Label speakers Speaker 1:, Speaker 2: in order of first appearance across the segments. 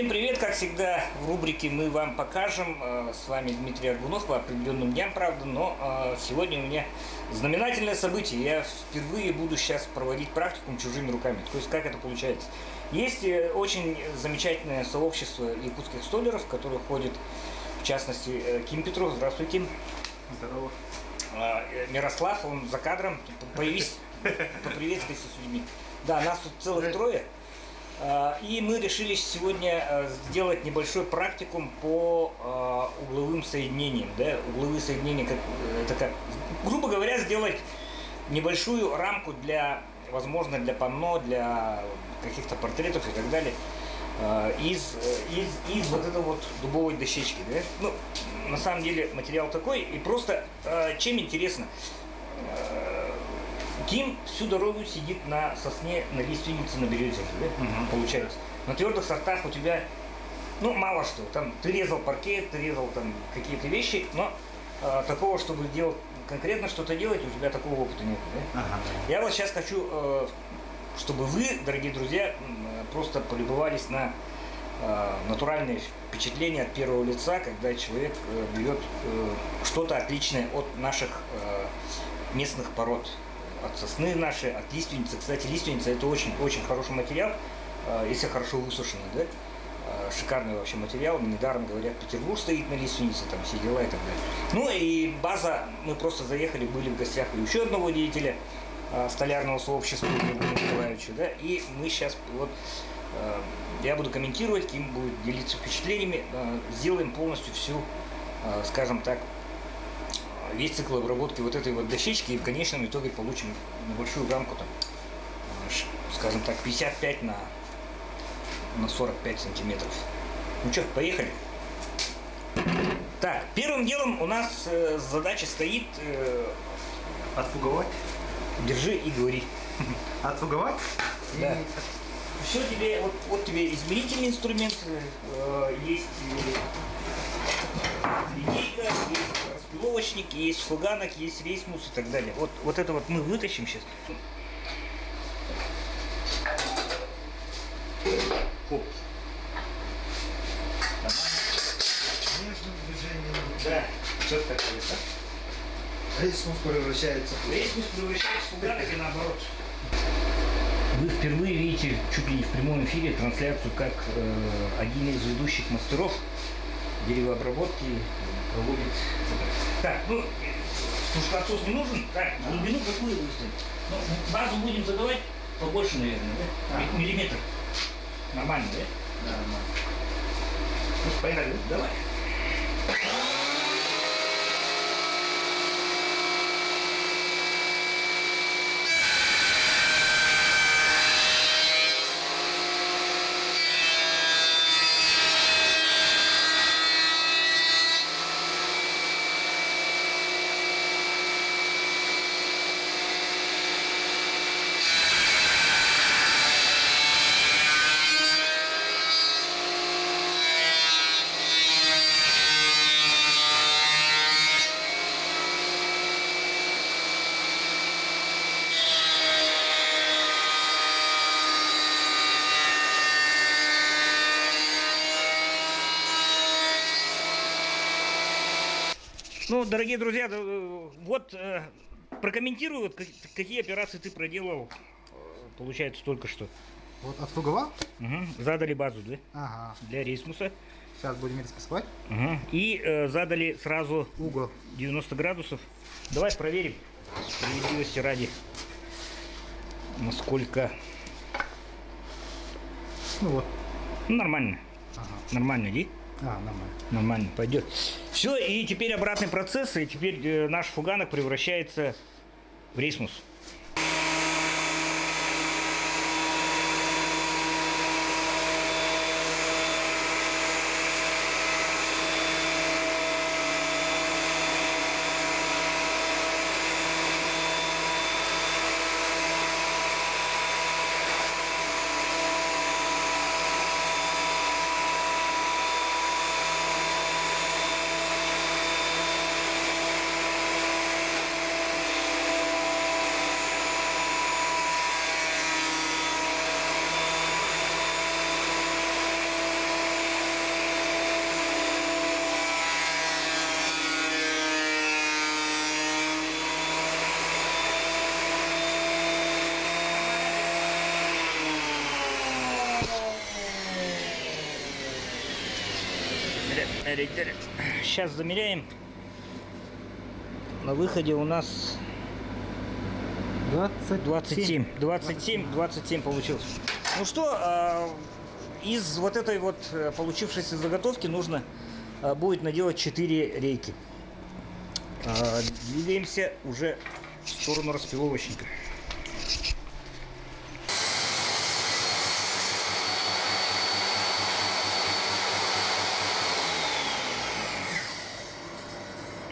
Speaker 1: Всем привет! Как всегда в рубрике мы вам покажем. С вами Дмитрий Аргунов по определенным дням, правда, но сегодня у меня знаменательное событие. Я впервые буду сейчас проводить практикум чужими руками. То есть как это получается? Есть очень замечательное сообщество якутских столяров, которое ходит, в частности, Ким Петров. Здравствуйте.
Speaker 2: Здорово.
Speaker 1: Мирослав, он за кадром. Появись, поприветствуйся с людьми. Да, нас тут целых трое. И мы решили сегодня сделать небольшой практикум по угловым соединениям. Да? Угловые соединения, это как, грубо говоря, сделать небольшую рамку для, возможно, для панно, для каких-то портретов и так далее, из вот этой вот дубовой дощечки. Да? Ну, на самом деле материал такой, и просто чем интересно. Ким всю дорогу сидит на сосне, на лиственнице, на березе, да? Получается. На твердых сортах у тебя, ну, мало что. Там ты резал паркет, ты резал там какие-то вещи, но такого, чтобы делать, конкретно что-то делать, у тебя такого опыта нет. Да? Я вот сейчас хочу, чтобы вы, дорогие друзья, просто полюбовались на натуральные впечатления от первого лица, когда человек берет что-то отличное от наших местных пород. От сосны нашей, от лиственницы. Кстати, лиственница — это очень хороший материал, если хорошо высушенный, да? Шикарный вообще материал. Недаром говорят, Петербург стоит на лиственнице, там все дела и так далее. Ну и база, мы просто заехали, были в гостях у еще одного деятеля столярного сообщества, Григория Николаевича, да? И мы сейчас вот, я буду комментировать, Ким будет делиться впечатлениями, сделаем полностью всю, скажем так, весь цикл обработки вот этой вот дощечки, и в конечном итоге получим небольшую рамку, там, скажем так, 55 на 45 сантиметров. Ну что, поехали? Так, первым делом у нас задача стоит
Speaker 2: Отфуговать?
Speaker 1: Держи и говори.
Speaker 2: Отфуговать?
Speaker 1: Да. Все тебе, вот тебе измерительный инструмент, есть линейка, есть распиловочник, есть фуганок, есть рейсмус и так далее. Вот это вот мы вытащим сейчас. Хоп.
Speaker 2: Между движением.
Speaker 1: Да, что-то такое, да?
Speaker 2: Рейсмус превращается.
Speaker 1: Рейсмус превращается в фуганок и наоборот. Вы впервые видите чуть ли не в прямом эфире трансляцию, как один из ведущих мастеров деревообработки проводит. Так, ну, отсос не нужен. Так, глубину какую выставить? Ну, базу будем задавать побольше, наверное, да? Миллиметр. Нормально, да?
Speaker 2: Да, нормально.
Speaker 1: Ну, поехали, давай. Ну, дорогие друзья, вот прокомментирую, вот, какие операции ты проделал, получается, только что.
Speaker 2: Вот отфуговал?
Speaker 1: Угу. Задали базу, да?
Speaker 2: Ага.
Speaker 1: Для рейсмуса.
Speaker 2: Сейчас будем расписывать.
Speaker 1: Угу. И задали сразу
Speaker 2: Угол
Speaker 1: 90 градусов. Давай проверим, справедливости ради, насколько...
Speaker 2: Ну вот.
Speaker 1: Ну, нормально.
Speaker 2: Ага.
Speaker 1: Нормально, иди.
Speaker 2: Нормально.
Speaker 1: Нормально, пойдет. Все, и теперь обратный процесс, и теперь наш фуганок превращается в рейсмус. Сейчас замеряем. На выходе у нас 27 получилось. Ну что, из вот этой вот получившейся заготовки нужно будет наделать 4 рейки. Двигаемся уже в сторону распиловочника.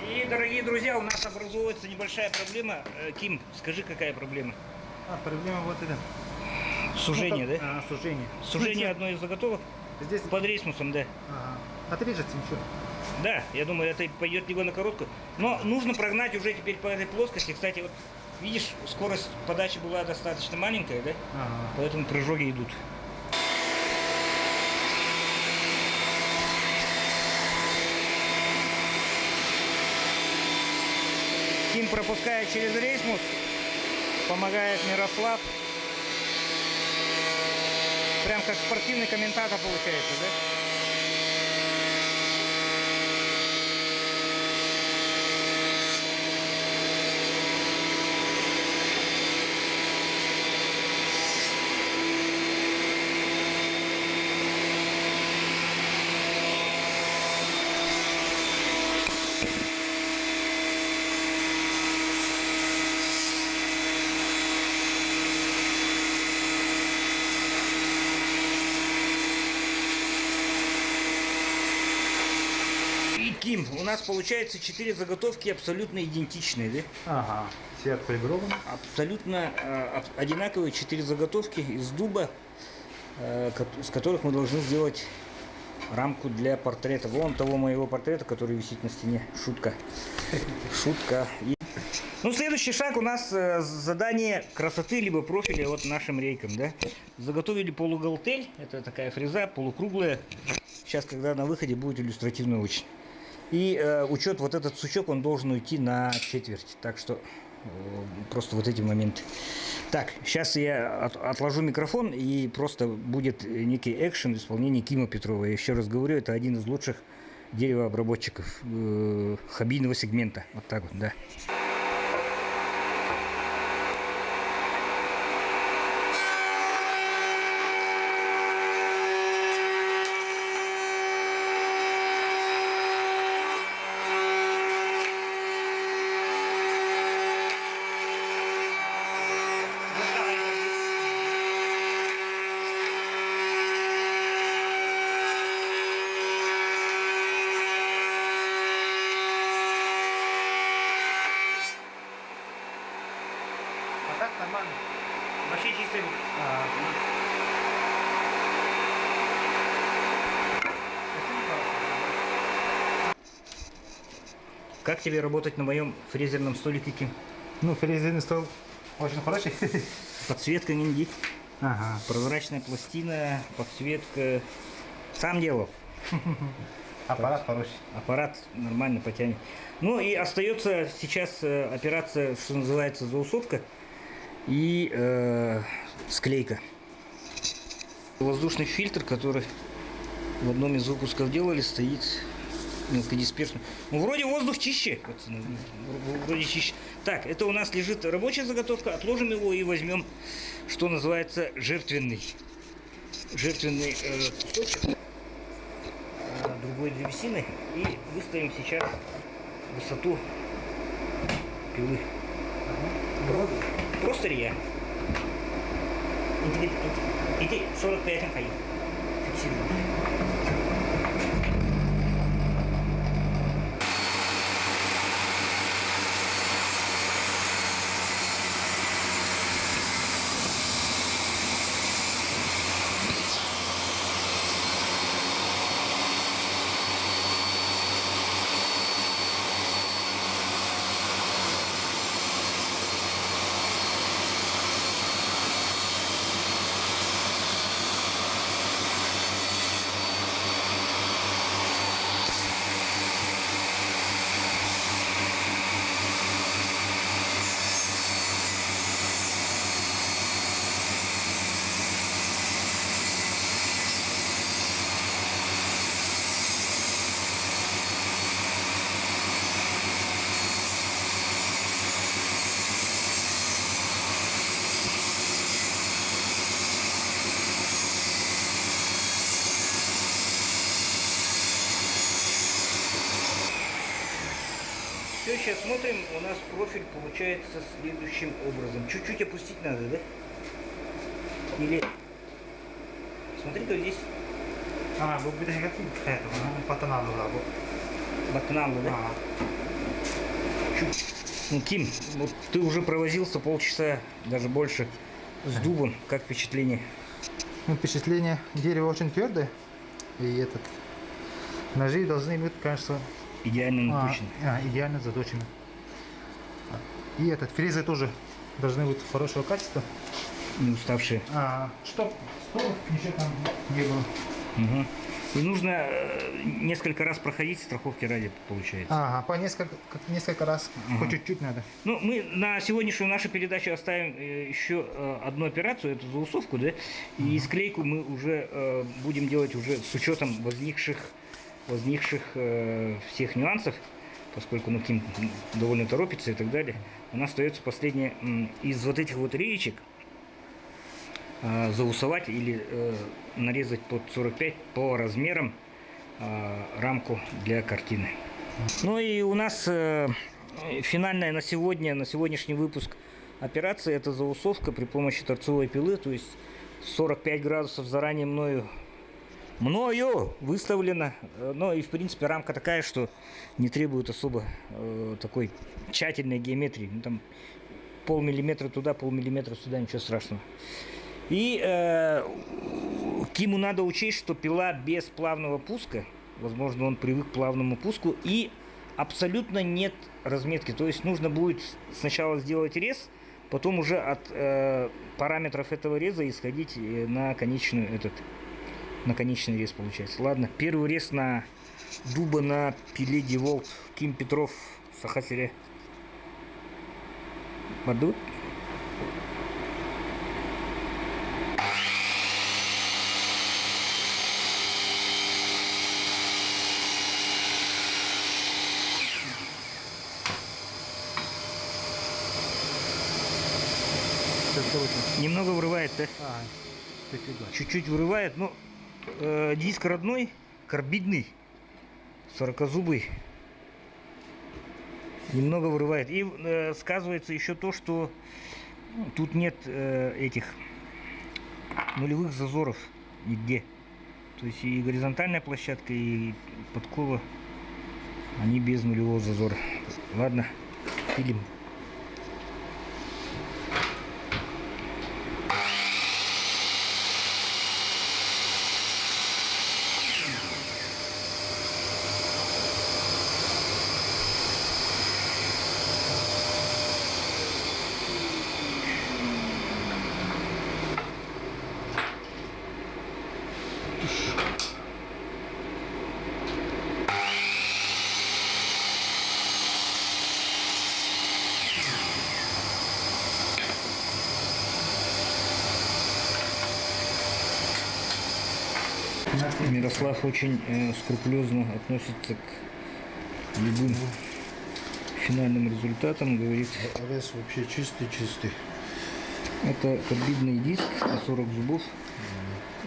Speaker 1: И, дорогие друзья, у нас образуется небольшая проблема. Ким, скажи, какая проблема?
Speaker 2: Проблема вот это.
Speaker 1: Сужение,
Speaker 2: Ну,
Speaker 1: да?
Speaker 2: Сужение.
Speaker 1: Сужение одной из заготовок
Speaker 2: Здесь...
Speaker 1: под рейсмусом, да.
Speaker 2: Ага. Отрежется ничего.
Speaker 1: Да, я думаю, это пойдет либо на короткую. Но нужно прогнать уже теперь по этой плоскости. Кстати, вот видишь, скорость подачи была достаточно маленькая, да?
Speaker 2: Ага.
Speaker 1: Поэтому прыжоги идут. Ким пропускает через рейсмус. Помогает Мирослав. Прям как спортивный комментатор получается, да? Ким, у нас получается 4 заготовки абсолютно идентичные, да?
Speaker 2: Ага. Все отполированы.
Speaker 1: Абсолютно одинаковые 4 заготовки из дуба, с которых мы должны сделать рамку для портрета. Вон того моего портрета, который висит на стене. Шутка. Шутка. Ну, следующий шаг у нас задание красоты либо профиля вот нашим рейкам, да? Заготовили полугалтель, это такая фреза полукруглая. Сейчас, когда на выходе, будет иллюстративно очень. И учет, вот этот сучок, он должен уйти на четверть. Так что просто вот эти моменты. Так, сейчас я отложу микрофон, и просто будет некий экшен в исполнении Кима Петрова. Я еще раз говорю, это один из лучших деревообработчиков хоббийного сегмента. Вот так вот, да.
Speaker 2: А так нормально.
Speaker 1: Вообще чистый. Как тебе работать на моем фрезерном столике, Ким?
Speaker 2: Ну, фрезерный стол очень хороший.
Speaker 1: Подсветка ниндзя,
Speaker 2: Ага.
Speaker 1: прозрачная пластина, подсветка. Сам делал.
Speaker 2: Аппарат хороший.
Speaker 1: Аппарат нормально потянет. Ну и остается сейчас операция, что называется, заусовка и склейка. Воздушный фильтр, который в одном из выпусков делали, стоит мелкодисперсный. Ну, вроде воздух чище, пацаны. Вроде чище. Так, это у нас лежит рабочая заготовка. Отложим его и возьмем, что называется, жертвенный кусочек другой древесины, и выставим сейчас высоту пилы. Просто рия. Иди 45 ходить. Фиксируем. все, сейчас смотрим, у нас профиль получается следующим образом. Чуть-чуть опустить надо, да? Или... Смотри, то здесь
Speaker 2: вы будете как этого, патонаду, да.
Speaker 1: батнамба, да? Чуть. Ну, Ким, вот ты уже провозился полчаса, даже больше, с дубом. Как впечатление?
Speaker 2: Ну, впечатление, дерево очень твердое. И этот ножи должны быть, кажется,
Speaker 1: Идеально напущено.
Speaker 2: идеально заточены. И этот фрезы тоже должны быть хорошего качества.
Speaker 1: Не уставшие.
Speaker 2: Чтоб столов ничего там не было.
Speaker 1: Угу. И нужно несколько раз проходить страховки ради, получается.
Speaker 2: По несколько раз, по чуть-чуть надо.
Speaker 1: Ну, мы на сегодняшнюю нашу передачу оставим еще одну операцию, эту заусовку, да, и склейку мы уже будем делать уже с учетом возникших всех нюансов, поскольку ну, Ким довольно торопится и так далее. У нас остается последнее из вот этих вот реечек заусовать или нарезать под 45 по размерам рамку для картины. Ну и у нас финальная на сегодняшний выпуск операция — это заусовка при помощи торцевой пилы, то есть 45 градусов заранее мною выставлено. Но и в принципе рамка такая, что не требует особо такой тщательной геометрии. Ну, там полмиллиметра туда, полмиллиметра сюда, ничего страшного. И Киму надо учесть, что пила без плавного пуска, возможно, он привык к плавному пуску, и абсолютно нет разметки. То есть нужно будет сначала сделать рез, потом уже от параметров этого реза исходить на конечный рез получается. Ладно, первый рез на дуба на пиле DeWalt. Ким Петров, Сахасире. Бадут. Немного вырывает, да? Чуть-чуть вырывает, но диск родной, карбидный, 40-зубый. Немного вырывает. И сказывается еще то, что тут нет этих нулевых зазоров нигде. То есть и горизонтальная площадка, и подкова, они без нулевого зазора. Ладно, пилим. Мирослав очень скрупулезно относится к любым финальным результатам, говорит.
Speaker 3: Рез вообще чистый.
Speaker 1: Это карбидный диск на 40 зубов.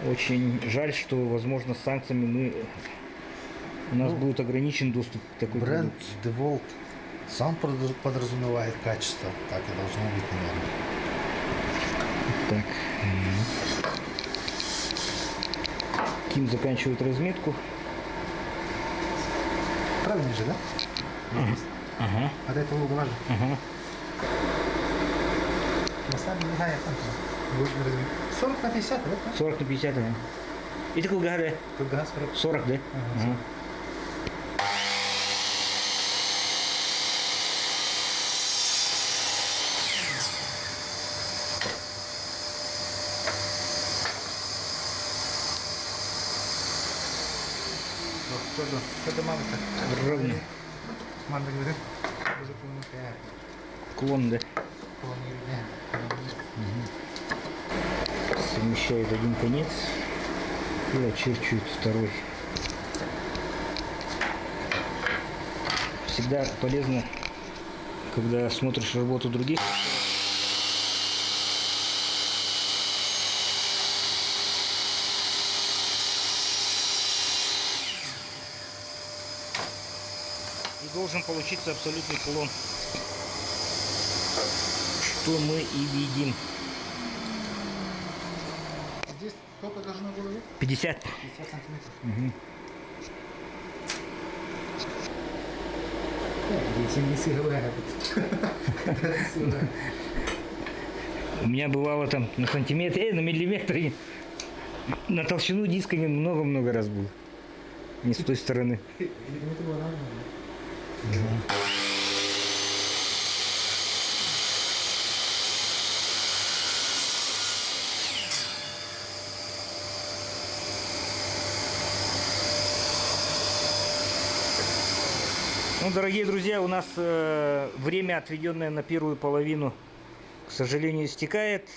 Speaker 1: Очень жаль, что, возможно, с санкциями у нас будет ограничен доступ к такой
Speaker 3: Бренд
Speaker 1: продукции.
Speaker 3: DeWalt сам подразумевает качество, так и должно быть, наверное.
Speaker 1: Так. Ким заканчивает разметку.
Speaker 2: Правильно же, да?
Speaker 1: Ага.
Speaker 2: От этого угла же.
Speaker 1: Ага.
Speaker 2: На самом деле, будет 40 на 50, да?
Speaker 1: 40 на 50, ага. И такой гады.
Speaker 2: Тут газ 40.
Speaker 1: 40, да? Ага.
Speaker 2: Это мама-то.
Speaker 1: Ровно.
Speaker 2: Мама говорит,
Speaker 1: Клон, да? Совмещает один конец и очерчивает второй. Всегда полезно, когда смотришь работу других. И должен получиться абсолютный кулон, что мы и видим.
Speaker 2: Здесь сколько должно было быть?
Speaker 1: 50.
Speaker 2: 50 сантиметров.
Speaker 1: Мгм.
Speaker 2: Здесь не сыграет.
Speaker 1: У меня бывало там на сантиметр, на миллиметр, и на толщину диска много-много раз было. Не с той стороны.
Speaker 2: Это было нормально.
Speaker 1: Ну, дорогие друзья, у нас время, отведенное на первую половину, к сожалению, истекает.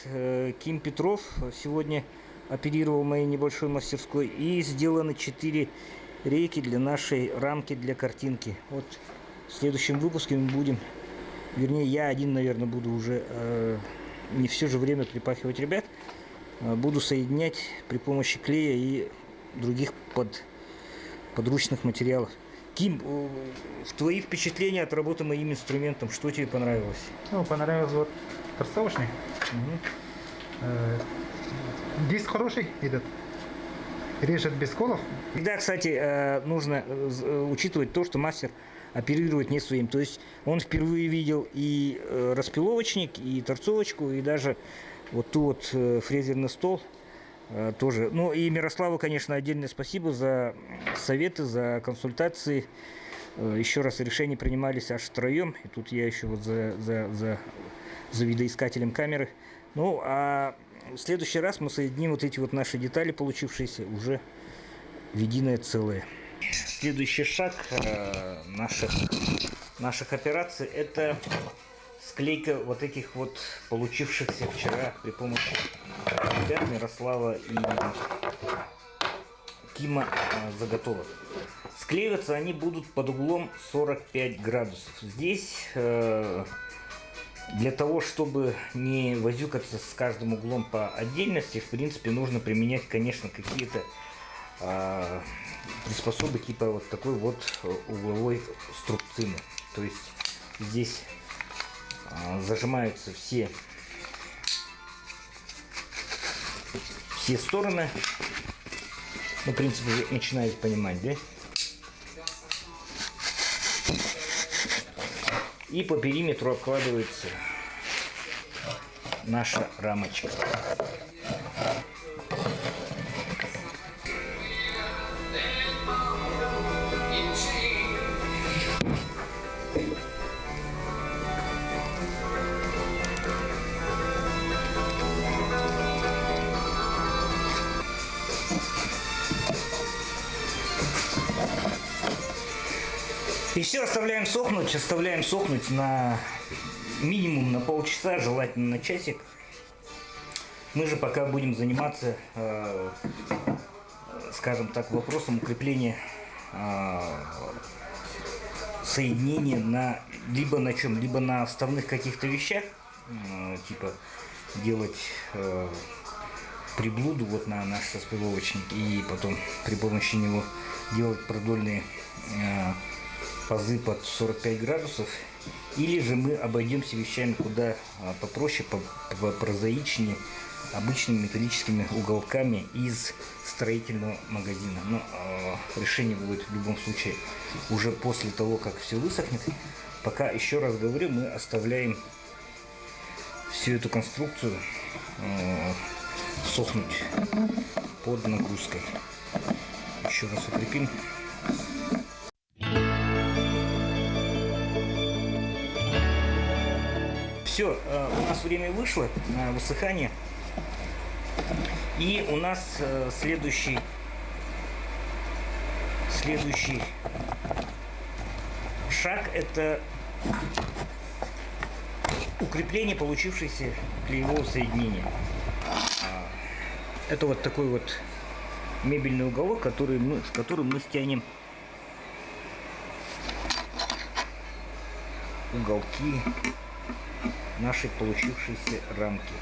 Speaker 1: Ким Петров сегодня оперировал моей небольшой мастерской. И сделаны 4 рейки для нашей рамки для картинки. Вот в следующем выпуске мы будем, вернее, я один, наверное, буду уже не все же время припахивать ребят. Буду соединять при помощи клея и других подручных материалов. Ким, твои впечатления от работы моим инструментом, что тебе понравилось?
Speaker 2: Ну, понравился вот торцовочный. Диск хороший идет. Режет без колов.
Speaker 1: Всегда, кстати, нужно учитывать то, что мастер оперирует не своим. То есть он впервые видел и распиловочник, и торцовочку, и даже вот ту вот фрезерный стол тоже. Ну и Мирославу, конечно, отдельное спасибо за советы, за консультации. Еще раз решения принимались аж втроем. И тут я еще вот за видоискателем камеры. Ну, а в следующий раз мы соединим вот эти вот наши детали, получившиеся, уже в единое целое. Следующий шаг наших операций — это склейка вот этих вот получившихся вчера при помощи ребят Мирослава и Кима заготовок. Склеиваться они будут под углом 45 градусов. Здесь для того, чтобы не возюкаться с каждым углом по отдельности, в принципе, нужно применять, конечно, какие-то приспособы типа вот такой вот угловой струбцины. То есть здесь зажимаются все стороны. Ну, в принципе, вы начинаете понимать, да? И по периметру обкладывается наша рамочка. И все оставляем сохнуть на минимум на полчаса, желательно на часик. Мы же пока будем заниматься, скажем так, вопросом укрепления соединения либо на чем, либо на вставных каких-то вещах, типа делать приблуду вот на наш распиловочник и потом при помощи него делать продольные пазы под 45 градусов, или же мы обойдемся вещами куда попроще, прозаичнее, обычными металлическими уголками из строительного магазина. Но решение будет в любом случае уже после того, как все высохнет. Пока, еще раз говорю, мы оставляем всю эту конструкцию сохнуть под нагрузкой. Еще раз укрепим. Все, у нас время вышло на высыхание. И у нас следующий шаг — это укрепление получившегося клеевого соединения. Это вот такой вот мебельный уголок, с которым мы стянем уголки нашей получившейся рамки.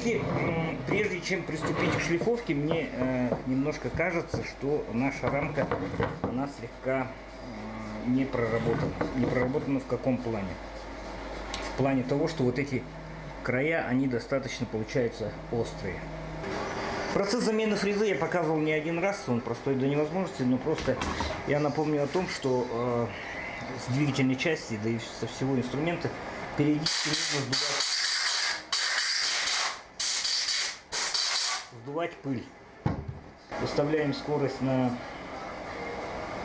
Speaker 1: все-таки, прежде чем приступить к шлифовке, мне немножко кажется, что наша рамка, она слегка не проработана. Не проработана в каком плане? В плане того, что вот эти края, они достаточно получаются острые. Процесс замены фрезы я показывал не один раз, он простой до невозможности, но просто я напомню о том, что с двигательной части, да и со всего инструмента периодически нужно сдувать пыль. Выставляем скорость на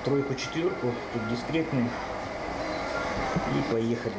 Speaker 1: 3-4, тут дискретный, и поехали.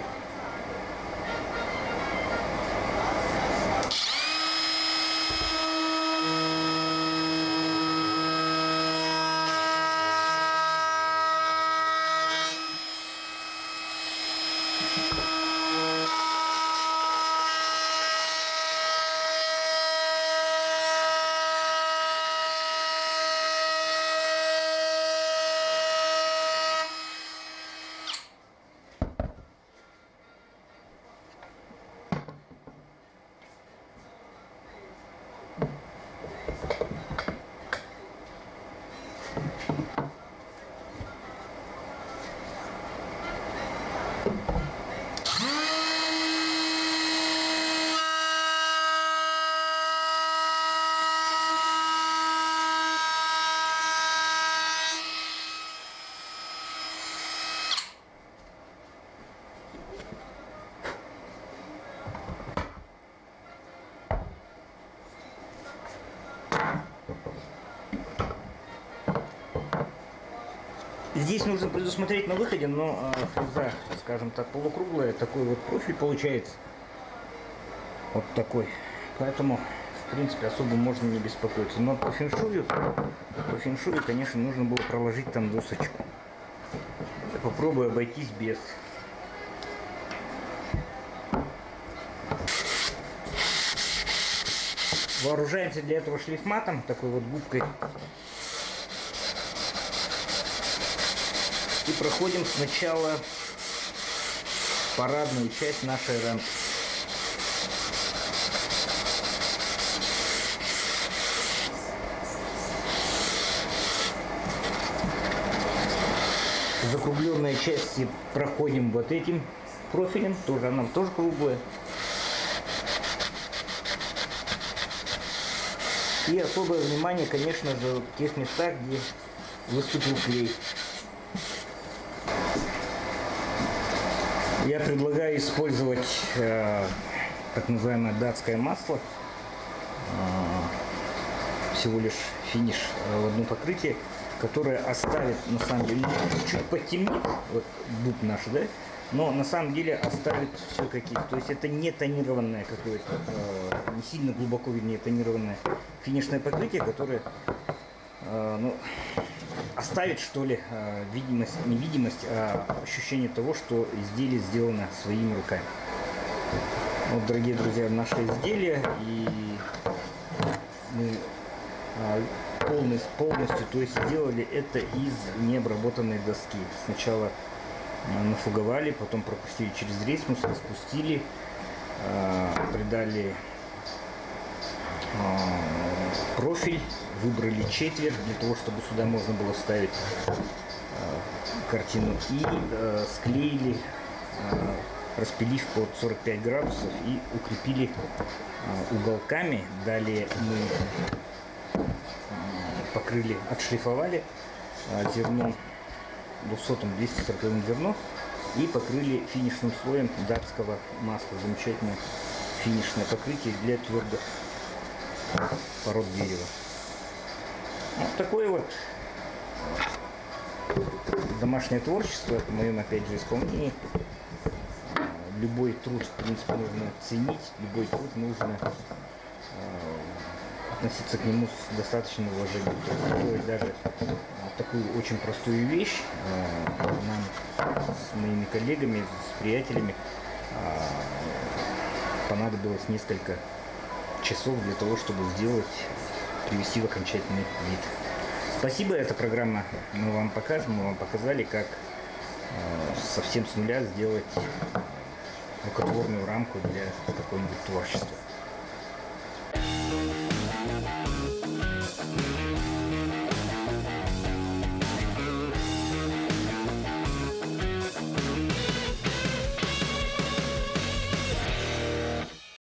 Speaker 1: Здесь нужно предусмотреть на выходе, но фреза, скажем так, полукруглая, такой вот профиль получается. Вот такой. Поэтому, в принципе, особо можно не беспокоиться. Но по феншую, конечно, нужно было проложить там досочку. Я попробую обойтись без. Вооружаемся для этого шлифматом, такой вот губкой. И проходим сначала парадную часть нашей рамки. Закругленные части проходим вот этим профилем, тоже она тоже круглая. И особое внимание, конечно же, в тех местах, где выступил клей. Я предлагаю использовать так называемое датское масло, всего лишь финиш в одно покрытие, которое оставит, на самом деле, чуть подтемнит, вот дуб наш, да, но на самом деле оставит все как есть. То есть это не тонированное какое-то, не сильно глубоко, вернее, тонированное финишное покрытие, которое оставит, что ли, видимость, не видимость, а ощущение того, что изделие сделано своими руками. Вот, дорогие друзья, наше изделие, и мы полностью, то есть сделали это из необработанной доски. Сначала нафуговали, потом пропустили через рейсмус, распустили, придали профиль, выбрали четверть для того, чтобы сюда можно было вставить картину, и склеили, распилив под 45 градусов, и укрепили уголками. Далее мы покрыли, отшлифовали зерном 240 зерно и покрыли финишным слоем датского масла. Замечательное финишное покрытие для твердых пород дерева. Вот такое вот домашнее творчество в моем, опять же, исполнении. Любой труд, в принципе, нужно ценить, любой труд нужно относиться к нему с достаточным уважением. Делать даже такую очень простую вещь нам с моими коллегами, с приятелями понадобилось несколько часов для того, чтобы сделать, привести в окончательный вид. Спасибо, эта программа мы вам покажем, мы вам показали, как совсем с нуля сделать рукотворную рамку для какого-нибудь творчества.